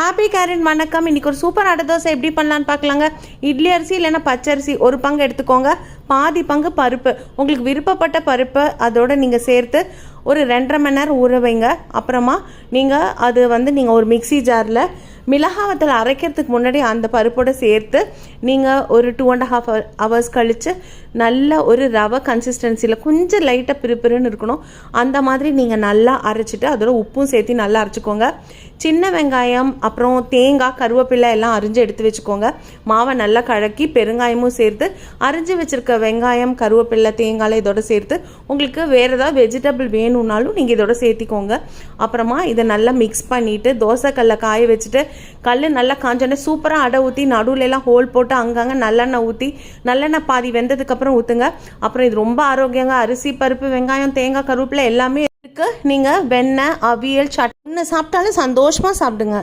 Happy carrot வணக்கம். இன்றைக்கி ஒரு சூப்பர் அடை தோசை எப்படி பண்ணலான்னு பார்க்கலாங்க. இட்லி அரிசி இல்லைன்னா பச்சரிசி ஒரு பங்கு எடுத்துக்கோங்க. பாதி பங்கு பருப்பு, உங்களுக்கு விருப்பப்பட்ட பருப்பு அதோடு நீங்கள் சேர்த்து ஒரு 2.5 மணி நேரம் ஊற வைங்க. அப்புறமா நீங்கள் அது நீங்கள் ஒரு மிக்சி ஜாரில் மிளகாவத்தில் அரைக்கிறதுக்கு முன்னாடி அந்த பருப்போடு சேர்த்து நீங்கள் ஒரு 2.5 ஹவர்ஸ் கழித்து நல்ல ஒரு ரவை கன்சிஸ்டன்சியில் கொஞ்சம் லைட்டாக பிறுபிறுன்னு இருக்கணும். அந்த மாதிரி நீங்கள் நல்லா அரைச்சிட்டு அதோட உப்பும் சேர்த்து நல்லா அரைச்சிக்கோங்க. சின்ன வெங்காயம் அப்புறம் தேங்காய் கருவேப்பிலை எல்லாம் அரிஞ்சு எடுத்து வச்சுக்கோங்க. மாவை நல்லா கலக்கி பெருங்காயமும் சேர்த்து அரிஞ்சு வச்சுருக்க வெங்காயம் கருவேப்பிலை தேங்காய் இதோட சேர்த்து உங்களுக்கு வேறு ஏதாவது வெஜிடபிள் வேணும்னாலும் நீங்கள் இதோட சேர்த்திக்கோங்க. அப்புறமா இதை நல்லா மிக்ஸ் பண்ணிவிட்டு தோசைக்கல்லை காய வச்சுட்டு கல் நல்லா காஞ்சோன்னே சூப்பராக அடை ஊற்றி நடுவுலலாம் ஹோல் போட்டு அங்கங்கே நல்லெண்ணெய் ஊற்றி நல்லெண்ணெய் பாதி வெந்ததுக்கப்புறம் ஊற்றுங்க. அப்புறம் இது ரொம்ப ஆரோக்கியங்க. அரிசி பருப்பு வெங்காயம் தேங்காய் கருவேப்பிலை எல்லாமே இருக்குது. நீங்கள் வெண்ணெய் அவியல் சட்னி சாப்பிட்டாலும் சந்தோஷமாக சாப்பிடுங்க.